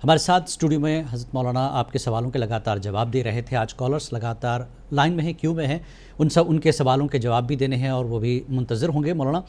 ہمارے ساتھ اسٹوڈیو میں حضرت مولانا آپ کے سوالوں کے لگاتار جواب دے رہے تھے. آج کالرز لگاتار لائن میں ہیں، کیوں میں ہیں، ان کے سوالوں کے جواب بھی دینے ہیں اور وہ بھی منتظر ہوں گے. مولانا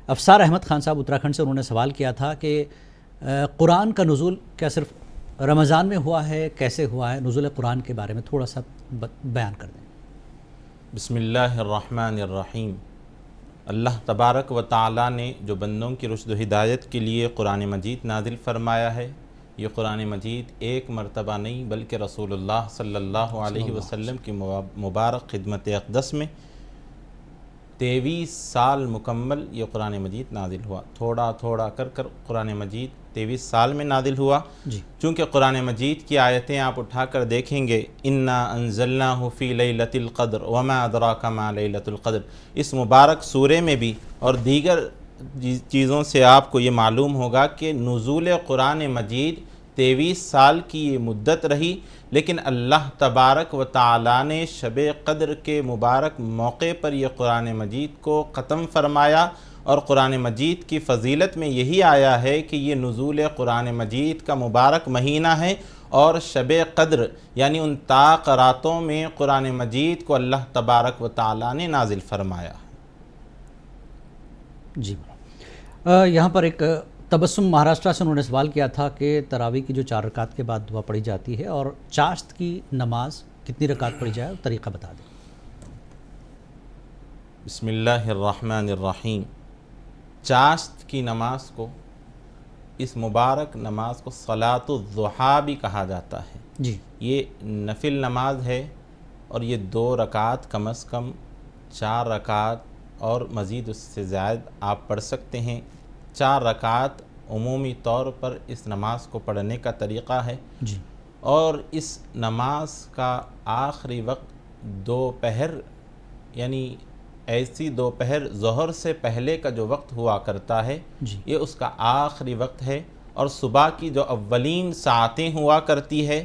افسار احمد خان صاحب اتراکھنڈ سے، انہوں نے سوال کیا تھا کہ قرآن کا نزول کیا صرف رمضان میں ہوا ہے، کیسے ہوا ہے؟ نزول قرآن کے بارے میں تھوڑا سا بیان کر دیں. بسم اللہ الرحمن الرحیم. اللہ تبارک و تعالیٰ نے جو بندوں کی رشد و ہدایت کے لیے قرآن مجید نازل فرمایا ہے، یہ قرآن مجید ایک مرتبہ نہیں بلکہ رسول اللہ صلی اللہ علیہ وسلم کی مبارک خدمت اقدس میں 23 سال مکمل یہ قرآن مجید نازل ہوا. تھوڑا تھوڑا کر قرآن مجید 23 سال میں نازل ہوا. چونکہ قرآن مجید کی آیتیں آپ اٹھا کر دیکھیں گے، انا انزلناہ فی لیلۃ القدر وما ادراک ما لیلۃ القدر، اس مبارک سورے میں بھی اور دیگر چیزوں سے آپ کو یہ معلوم ہوگا کہ نزول قرآن مجید 23 سال کی یہ مدت رہی، لیکن اللہ تبارک و تعالیٰ نے شب قدر کے مبارک موقع پر یہ قرآن مجید کو ختم فرمایا. اور قرآن مجید کی فضیلت میں یہی آیا ہے کہ یہ نزول قرآن مجید کا مبارک مہینہ ہے، اور شب قدر یعنی ان طاق راتوں میں قرآن مجید کو اللہ تبارک و تعالیٰ نے نازل فرمایا. جی یہاں پر ایک تبسم مہاراشٹرا سے انہوں نے سوال کیا تھا کہ تراویح کی جو 4 رکعت کے بعد دعا پڑھی جاتی ہے، اور چاشت کی نماز کتنی رکعت پڑھی جائے اور طریقہ بتا دیں. بسم اللہ الرحمن الرحیم. چاشت کی نماز کو، اس مبارک نماز کو صلاۃ الضحیٰ بھی کہا جاتا ہے. جی یہ نفل نماز ہے، اور یہ 2 رکعت کم از کم 4 رکعت اور مزید اس سے زائد آپ پڑھ سکتے ہیں. 4 رکعت عمومی طور پر اس نماز کو پڑھنے کا طریقہ ہے. جی اور اس نماز کا آخری وقت دوپہر، یعنی ایسی دوپہر ظہر سے پہلے کا جو وقت ہوا کرتا ہے، جی یہ اس کا آخری وقت ہے. اور صبح کی جو اولین ساعتیں ہوا کرتی ہے،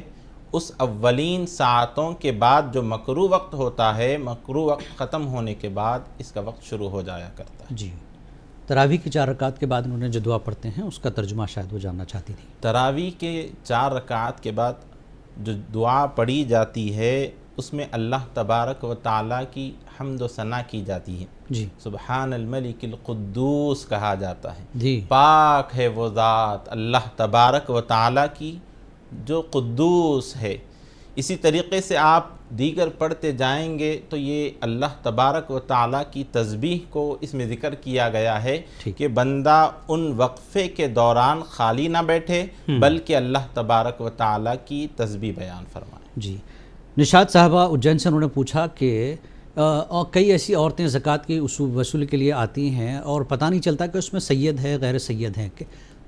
اس اولین ساعتوں کے بعد جو مکروہ وقت ہوتا ہے، مکروہ وقت ختم ہونے کے بعد اس کا وقت شروع ہو جایا کرتا ہے. جی تراویح کی 4 رکعت کے بعد انہوں نے جو دعا پڑھتے ہیں اس کا ترجمہ شاید وہ جاننا چاہتی تھی. تراویح کے 4 رکعت کے بعد جو دعا پڑھی جاتی ہے، اس میں اللہ تبارک و تعالیٰ کی حمد و ثنا کی جاتی ہے. جی سبحان الملک القدوس کہا جاتا ہے. جی پاک ہے وہ ذات اللہ تبارک و تعالیٰ کی جو قدوس ہے. اسی طریقے سے آپ دیگر پڑھتے جائیں گے تو یہ اللہ تبارک و تعالیٰ کی تسبیح کو اس میں ذکر کیا گیا ہے کہ بندہ ان وقفے کے دوران خالی نہ بیٹھے بلکہ اللہ تبارک و تعالیٰ کی تسبیح بیان فرمائے. جی نشاد صاحبہ اجین سے انہوں نے پوچھا کہ کئی ایسی عورتیں زکوٰۃ کی وصول کے لیے آتی ہیں اور پتہ نہیں چلتا کہ اس میں سید ہے غیر سید ہے،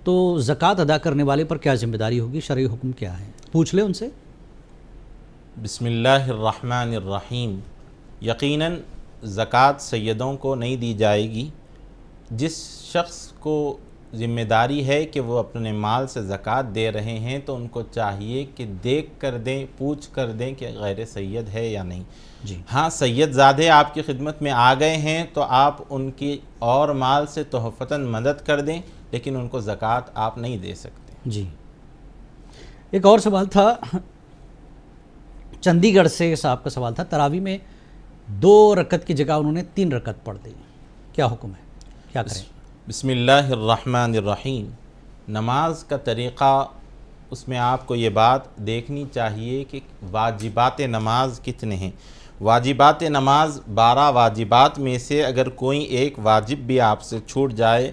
تو زکوٰۃ ادا کرنے والے پر کیا ذمہ داری ہوگی، شرعی حکم کیا ہے؟ پوچھ لیں ان سے. بسم اللہ الرحمن الرحیم. یقیناً زکوٰۃ سیدوں کو نہیں دی جائے گی. جس شخص کو ذمہ داری ہے کہ وہ اپنے مال سے زکوٰۃ دے رہے ہیں تو ان کو چاہیے کہ دیکھ کر دیں، پوچھ کر دیں کہ غیر سید ہے یا نہیں. جی ہاں سید زادے آپ کی خدمت میں آ گئے ہیں تو آپ ان کی اور مال سے تحفتاً مدد کر دیں، لیکن ان کو زکوٰۃ آپ نہیں دے سکتے. جی ایک اور سوال تھا چندی گڑھ سے، صاحب کا سوال تھا تراویح میں 2 رکعت کی جگہ انہوں نے 3 رکعت پڑھ دی، کیا حکم ہے، کیا کریں؟ بسم اللہ الرحمن الرحیم. نماز کا طریقہ، اس میں آپ کو یہ بات دیکھنی چاہیے کہ واجبات نماز کتنے ہیں. واجبات نماز 12 واجبات میں سے اگر کوئی ایک واجب بھی آپ سے چھوٹ جائے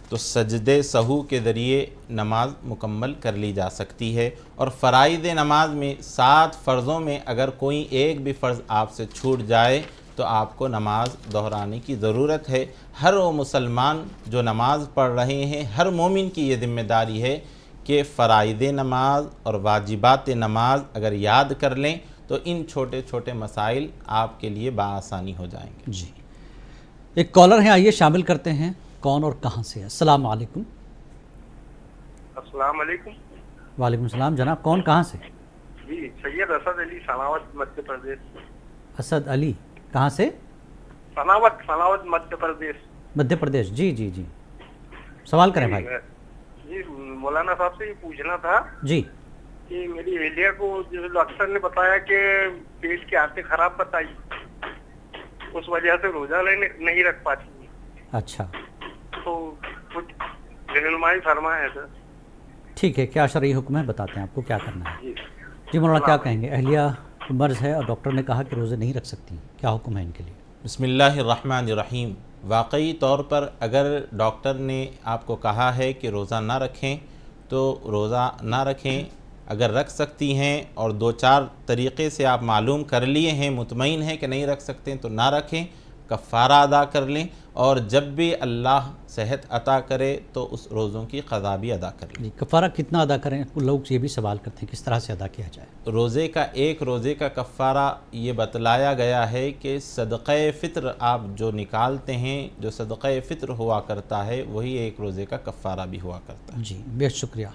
تو سجدے سہو کے ذریعے نماز مکمل کر لی جا سکتی ہے. اور فرائض نماز میں 7 فرضوں میں اگر کوئی ایک بھی فرض آپ سے چھوٹ جائے تو آپ کو نماز دہرانے کی ضرورت ہے. ہر وہ مسلمان جو نماز پڑھ رہے ہیں، ہر مومن کی یہ ذمہ داری ہے کہ فرائض نماز اور واجبات نماز اگر یاد کر لیں تو ان چھوٹے چھوٹے مسائل آپ کے لیے بآسانی ہو جائیں گے. جی ایک کالر ہیں، آئیے شامل کرتے ہیں. کون اور کہاں سے ہے؟ السلام علیکم. السلام علیکم. وعلیکم السلام جناب، کون کہاں سے؟ جی سید اسد علی سناوت مدھیہ پردیش. اسد علی کہاں سے؟ سناوت مدھیہ پردیش. مدھیہ پردیش. جی جی جی سوال کریں بھائی. جی مولانا صاحب سے یہ پوچھنا تھا جی کہ میری اہلیہ کو جو ڈاکٹر نے بتایا کہ پیٹ کی عادتیں خراب بتائی، اس وجہ سے روزہ نہیں رکھ پاتی، اچھا تو کچھ رہنمائی فرمائے سر. ٹھیک ہے، کیا شرعی حکم ہے بتاتے ہیں آپ کو کیا کرنا ہے. جی جی مولانا کیا کہیں گے، اہلیہ کو مرض ہے اور ڈاکٹر نے کہا کہ روزے نہیں رکھ سکتی، کیا حکم ہے ان کے لیے؟ بسم اللہ الرحمن الرحیم. واقعی طور پر اگر ڈاکٹر نے آپ کو کہا ہے کہ روزہ نہ رکھیں تو روزہ نہ رکھیں. اگر رکھ سکتی ہیں اور 2-4 طریقے سے آپ معلوم کر لیے ہیں، مطمئن ہیں کہ نہیں رکھ سکتے ہیں، تو نہ رکھیں، کفارہ ادا کر لیں، اور جب بھی اللہ صحت عطا کرے تو اس روزوں کی قضا بھی ادا کر لیں. جی کفارہ کتنا ادا کریں؟ لوگ یہ بھی سوال کرتے ہیں کس طرح سے ادا کیا جائے. ایک روزے کا کفارہ یہ بتلایا گیا ہے کہ صدقہ فطر آپ جو نکالتے ہیں، جو صدقہ فطر ہوا کرتا ہے، وہی ایک روزے کا کفارہ بھی ہوا کرتا ہے. جی بہت شکریہ.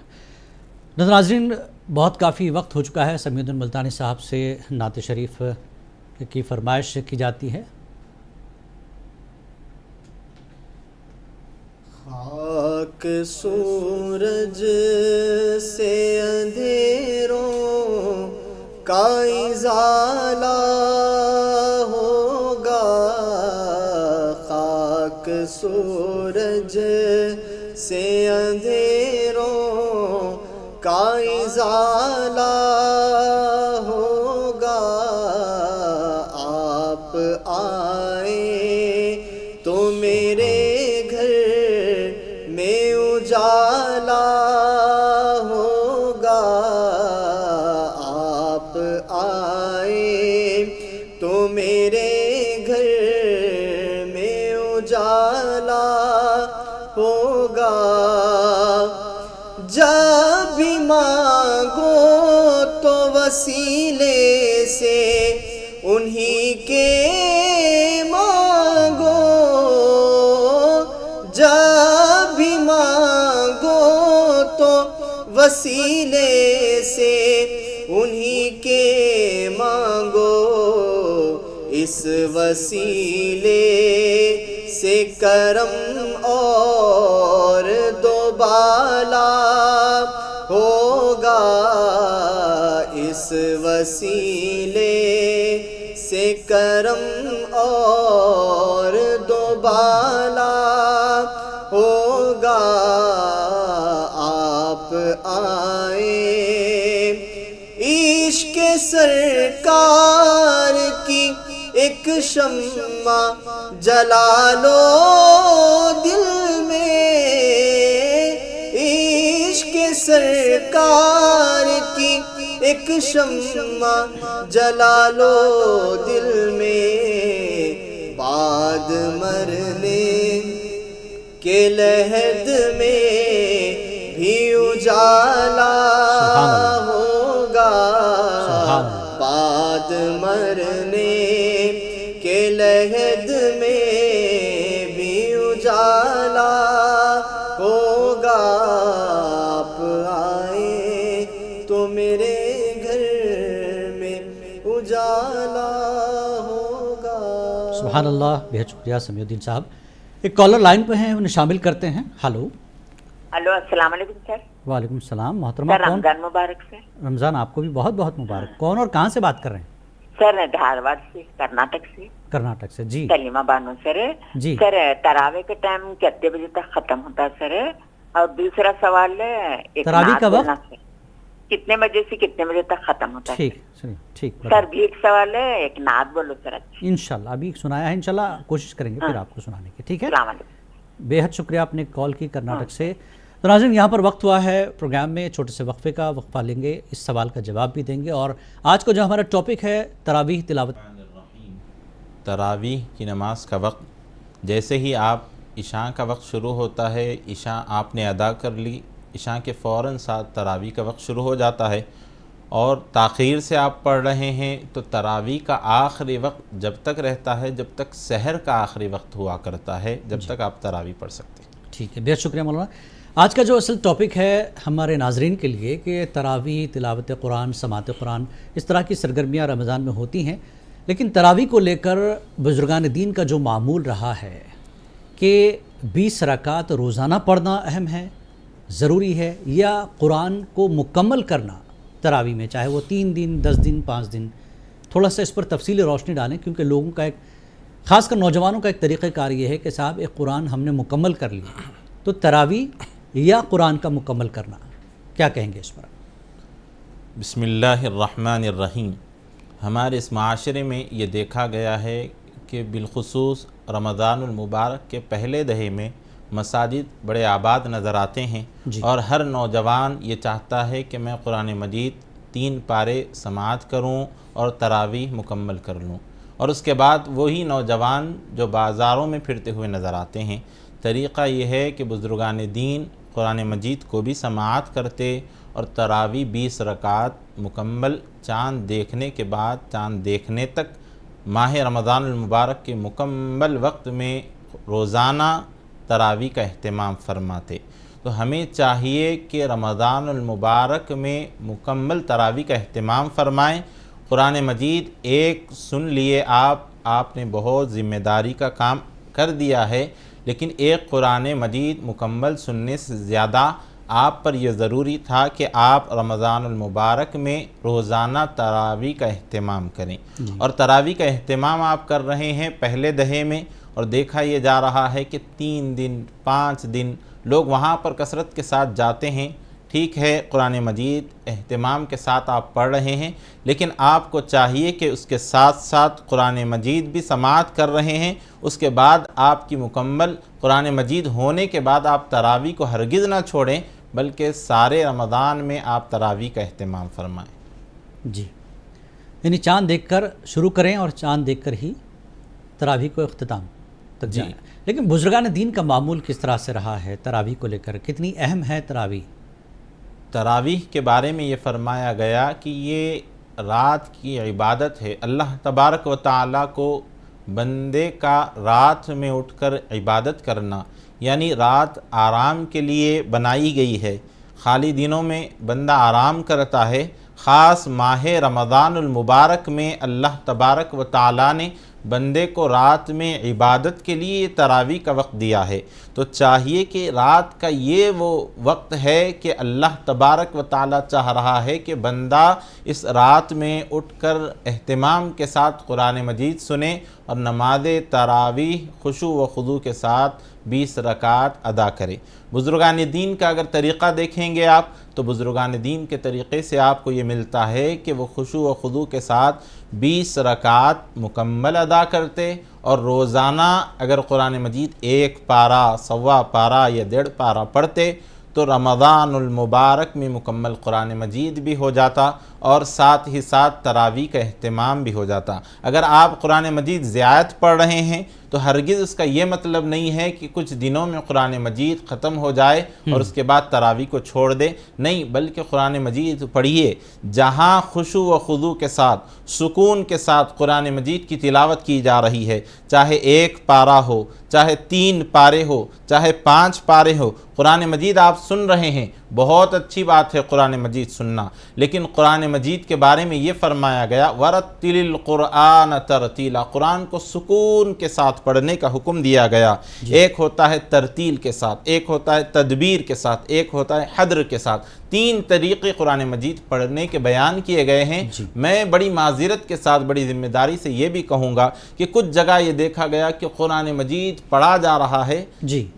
ناظرین بہت کافی وقت ہو چکا ہے. سمیع الدین ملتانی صاحب سے نعت شریف کی فرمائش کی جاتی ہے. خاک سورج سے اندھیروں کا ازالہ ہوگا، خاک سورج سے اندھیروں کا ازالہ ہوگا. آپ آئے تو میرے میں اجالا ہوگا. آپ آئے تو میرے گھر میں اجالا ہوگا. جب بھی مانگو تو وسیلے سے انہی کے مانگو، جب بھی مانگو تو وسیلے سے انہی کے مانگو. اس وسیلے سے کرم اور دوبالا ہوگا. اس وسیلے سے کرم اور دوبالا ہوگا. آپ آئے عشق سرکار کی ایک شمع جلا لو دل میں، عشق سرکار کی ایک شمع جلا لو دل میں. بعد مرنے کے لحد میں بھی اجالا ہوگا. بعد مرنے کے لحد میں بھی اجالا ہوگا. آپ آئے تو میرے گھر میں اجالا ہوگا. سبحان اللہ. بہت شکریہ سمیع الدین صاحب. ایک کالر لائن پہ ہیں، انہیں شامل کرتے ہیں. ہلو السلام علیکم سر. وعلیکم السلام محترمہ. سر کون؟ رمضان مبارک سر. رمضان آپ کو بھی بہت بہت مبارک. کون اور کہاں سے بات کر رہے ہیں؟ سر دھارواڑ سے، کرناٹک سے. کرناٹک سے. جی سلیمہ بانو سر. جی سر تراویح کا ٹائم کتنے بجے تک ختم ہوتا ہے سر؟ اور دوسرا سوال ہے تراویح کا وقت کتنے بجے سے کتنے بجے تک ختم ہوتا ہے؟ ٹھیک سنیے. ٹھیک سر بھی ایک سوال ہے، ایک نعت بولو سر. اچھا انشاءاللہ ابھی سنایا ہے، انشاءاللہ کوشش کریں گے پھر آپ کو سنانے کی. ٹھیک ہے. السلام علیکم. بے حد شکریہ آپ نے کال کی کرناٹک سے. تو ناظرین یہاں پر وقت ہوا ہے پروگرام میں چھوٹے سے وقفے کا. وقفہ لیں گے، اس سوال کا جواب بھی دیں گے. اور آج کو جو ہمارا ٹاپک ہے تراویح تلاوت. تراویح کی نماز کا وقت جیسے ہی آپ عشاء کا وقت شروع ہوتا ہے، عشاء آپ نے ادا کر لی، عشاء کے فوراً ساتھ تراویح کا وقت شروع ہو جاتا ہے. اور تاخیر سے آپ پڑھ رہے ہیں تو تراویح کا آخری وقت جب تک رہتا ہے جب تک سحر کا آخری وقت ہوا کرتا ہے، جب تک آپ تراویح پڑھ سکتے ہیں. ٹھیک ہے، بہت شکریہ مولانا. آج کا جو اصل ٹاپک ہے ہمارے ناظرین کے لیے کہ تراویح، تلاوت قرآن، سماعت قرآن، اس طرح کی سرگرمیاں رمضان میں ہوتی ہیں، لیکن تراویح کو لے کر بزرگان دین کا جو معمول رہا ہے کہ 20 رکعت روزانہ پڑھنا اہم ہے، ضروری ہے، یا قرآن کو مکمل کرنا تراویح میں، چاہے وہ 3 دن 10 دن 5 دن، تھوڑا سا اس پر تفصیلی روشنی ڈالیں، کیونکہ لوگوں کا ایک خاص کر نوجوانوں کا ایک طریقہ کار یہ ہے کہ صاحب ایک قرآن ہم نے مکمل کر لیا، تو تراویح یا قرآن کا مکمل کرنا، کیا کہیں گے اس پر؟ بسم اللہ الرحمن الرحیم۔ ہمارے اس معاشرے میں یہ دیکھا گیا ہے کہ بالخصوص رمضان المبارک کے پہلے دہے میں مساجد بڑے آباد نظر آتے ہیں، اور ہر نوجوان یہ چاہتا ہے کہ میں قرآن مجید 3 پارے سماعت کروں اور تراویح مکمل کر لوں، اور اس کے بعد وہی نوجوان جو بازاروں میں پھرتے ہوئے نظر آتے ہیں، طریقہ یہ ہے کہ بزرگان دین قرآن مجید کو بھی سماعت کرتے اور تراویح 20 رکعت مکمل چاند دیکھنے کے بعد چاند دیکھنے تک ماہ رمضان المبارک کے مکمل وقت میں روزانہ تراویح کا اہتمام فرماتے۔ تو ہمیں چاہیے کہ رمضان المبارک میں مکمل تراویح کا اہتمام فرمائیں۔ قرآن مجید ایک سن لیے آپ نے بہت ذمہ داری کا کام کر دیا ہے، لیکن ایک قرآن مجید مکمل سننے سے زیادہ آپ پر یہ ضروری تھا کہ آپ رمضان المبارک میں روزانہ تراویح کا اہتمام کریں، اور تراویح کا اہتمام آپ کر رہے ہیں پہلے دہے میں، اور دیکھا یہ جا رہا ہے کہ 3 دن 5 دن لوگ وہاں پر کثرت کے ساتھ جاتے ہیں۔ ٹھیک ہے، قرآن مجید اہتمام کے ساتھ آپ پڑھ رہے ہیں، لیکن آپ کو چاہیے کہ اس کے ساتھ ساتھ قرآن مجید بھی سماعت کر رہے ہیں، اس کے بعد آپ کی مکمل قرآن مجید ہونے کے بعد آپ تراویح کو ہرگز نہ چھوڑیں، بلکہ سارے رمضان میں آپ تراویح کا اہتمام فرمائیں۔ جی، یعنی چاند دیکھ کر شروع کریں اور چاند دیکھ کر ہی تراویح کو اختتام تک جائیں۔ لیکن بزرگان دین کا معمول کس طرح سے رہا ہے تراویح کو لے کر؟ کتنی اہم ہے تراویح؟ تراویح کے بارے میں یہ فرمایا گیا کہ یہ رات کی عبادت ہے۔ اللہ تبارک و تعالیٰ کو بندے کا رات میں اٹھ کر عبادت کرنا، یعنی رات آرام کے لیے بنائی گئی ہے۔ خالی دنوں میں بندہ آرام کرتا ہے، خاص ماہ رمضان المبارک میں اللہ تبارک و تعالیٰ نے بندے کو رات میں عبادت کے لیے تراویح کا وقت دیا ہے۔ تو چاہیے کہ رات کا یہ وہ وقت ہے کہ اللہ تبارک و تعالیٰ چاہ رہا ہے کہ بندہ اس رات میں اٹھ کر اہتمام کے ساتھ قرآن مجید سنے اور نماز تراویح خشوع و خضوع کے ساتھ 20 رکعات ادا کرے۔ بزرگان دین کا اگر طریقہ دیکھیں گے آپ تو بزرگان دین کے طریقے سے آپ کو یہ ملتا ہے کہ وہ خشوع و خضوع کے ساتھ 20 رکعات مکمل ادا کرتے، اور روزانہ اگر قرآن مجید 1 پارہ، 1.25 پارہ یا 1.5 پارہ پڑھتے تو رمضان المبارک میں مکمل قرآن مجید بھی ہو جاتا اور ساتھ ہی ساتھ تراویح کا اہتمام بھی ہو جاتا۔ اگر آپ قرآن مجید زیادہ پڑھ رہے ہیں تو ہرگز اس کا یہ مطلب نہیں ہے کہ کچھ دنوں میں قرآن مجید ختم ہو جائے اور اس کے بعد تراویح کو چھوڑ دے، نہیں، بلکہ قرآن مجید پڑھیے۔ جہاں خشوع و خضوع کے ساتھ سکون کے ساتھ قرآن مجید کی تلاوت کی جا رہی ہے، چاہے 1 پارہ ہو، چاہے 3 پارے ہو، چاہے 5 پارے ہو، قرآن مجید آپ سن رہے ہیں، بہت اچھی بات ہے قرآن مجید سننا، لیکن قرآن مجید کے بارے میں یہ فرمایا گیا وَرَتِّلِ الْقُرْآنَ تَرْتِيلًا، قرآن کو سکون کے ساتھ پڑھنے کا حکم دیا گیا۔ ایک ہوتا ہے ترتیل کے ساتھ، ایک ہوتا ہے تدبیر کے ساتھ، ایک ہوتا ہے حدر کے ساتھ، 3 طریقے قرآن مجید پڑھنے کے بیان کیے گئے ہیں۔ میں بڑی معذرت کے ساتھ بڑی ذمہ داری سے یہ بھی کہوں گا کہ کچھ جگہ یہ دیکھا گیا کہ قرآن مجید پڑھا جا رہا ہے،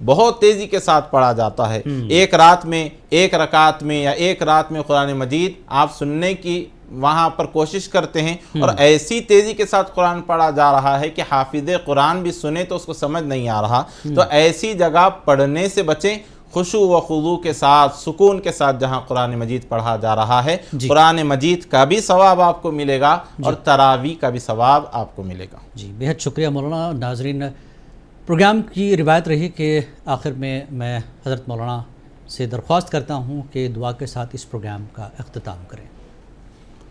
بہت تیزی کے ساتھ پڑھا جاتا ہے، ایک رات میں 1 رکعت میں یا 1 رات میں قرآن مجید آپ سننے کی وہاں پر کوشش کرتے ہیں، اور ایسی تیزی کے ساتھ قرآن پڑھا جا رہا ہے کہ حافظ قرآن بھی سنے تو اس کو سمجھ نہیں آ رہا۔ تو ایسی جگہ پڑھنے سے بچیں، خشوع و خضوع کے ساتھ سکون کے ساتھ جہاں قرآن مجید پڑھا جا رہا ہے، قرآن مجید کا بھی ثواب آپ کو ملے گا اور تراویح کا بھی ثواب آپ کو ملے گا۔ جی، بہت شکریہ مولانا۔ ناظرین، پروگرام کی روایت رہی کہ آخر میں حضرت مولانا سے درخواست کرتا ہوں کہ دعا کے ساتھ اس پروگرام کا اختتام کریں۔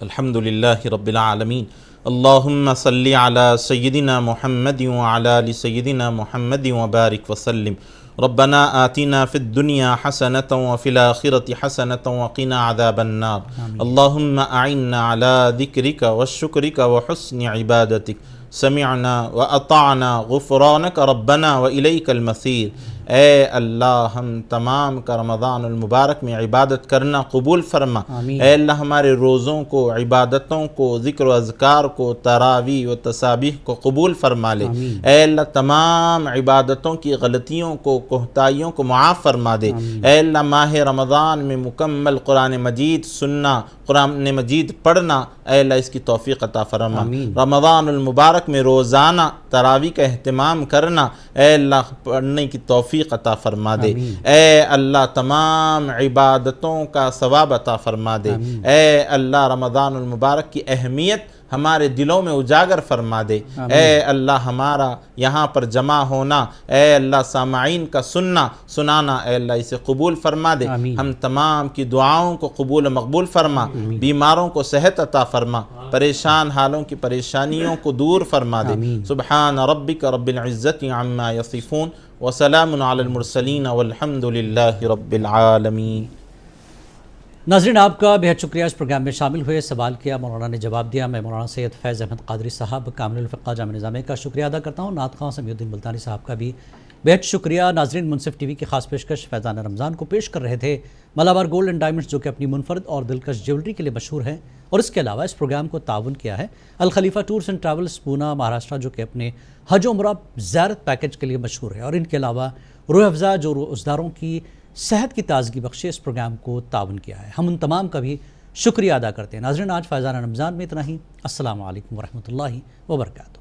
الحمدللہ رب العالمین، اللہم صلی علی سیدنا محمد وعلی آل سیدنا محمد وبارک وسلم۔ ربنا آتنا فی الدنیا حسنة وفی الآخرة حسنة وقنا عذاب النار۔ اللہم اعننا علی ذکرک وشکرک وحسن عبادتک، سمعنا وأطعنا غفرانك ربنا وإليك المصير۔ اے اللہ ہم تمام کا رمضان المبارک میں عبادت کرنا قبول فرما، آمین۔ اے اللہ ہمارے روزوں کو، عبادتوں کو، ذکر و اذکار کو، تراویح و تسابیح کو قبول فرما لے، آمین۔ اے اللہ تمام عبادتوں کی غلطیوں کو، کوتاہیوں کو معاف فرما دے، اے اللہ ماہ رمضان میں مکمل قرآن مجید سننا، قرآن مجید پڑھنا، اے اللہ اس کی توفیق عطا فرما، آمین۔ رمضان المبارک میں روزانہ تراویح کا اہتمام کرنا، اے اللہ پڑھنے کی توفیق عطا فرما دے، آمین۔ اے اللہ تمام عبادتوں کا ثواب عطا فرما دے، آمین۔ اے اللہ رمضان المبارک کی اہمیت ہمارے دلوں میں اجاگر فرما دے، آمین۔ اے اللہ ہمارا یہاں پر جمع ہونا، اے اللہ سامعین کا سننا سنانا، اے اللہ اسے قبول فرما دے، آمین۔ ہم تمام کی دعاؤں کو قبول و مقبول فرما، بیماروں کو صحت عطا فرما، پریشان حالوں کی پریشانیوں کو دور فرما دے، آمین۔ سبحان ربک رب العزت عما یصفون وسلام علی المرسلین والحمد للہ رب العالمین۔ ناظرین آپ کا بہت شکریہ، اس پروگرام میں شامل ہوئے، سوال کیا، مولانا نے جواب دیا۔ میں مولانا سید فیض احمد قادری صاحب کامل الفقہ جامعہ نظامیہ کا شکریہ ادا کرتا ہوں، نعت خواں سمیع الدین ملتانی صاحب کا بھی بہت شکریہ۔ ناظرین منصف ٹی وی کی خاص پیشکش فیضان رمضان کو پیش کر رہے تھے ملابار گولڈ اینڈ ڈائمنڈز، جو کہ اپنی منفرد اور دلکش جیولری کے لیے مشہور ہیں، اور اس کے علاوہ اس پروگرام کو تعاون کیا ہے الخلیفہ ٹورز اینڈ ٹریولز پونا مہاراشٹرا، جو کہ اپنے حج و عمرہ زیارت پیکج کے لیے مشہور ہے، اور ان کے علاوہ روح افزا جو روزداروں کی صحت کی تازگی بخشے اس پروگرام کو تعاون کیا ہے۔ ہم ان تمام کا بھی شکریہ ادا کرتے ہیں۔ ناظرین آج فیضان رمضان میں اتنا ہی، السلام علیکم ورحمۃ اللہ وبرکاتہ۔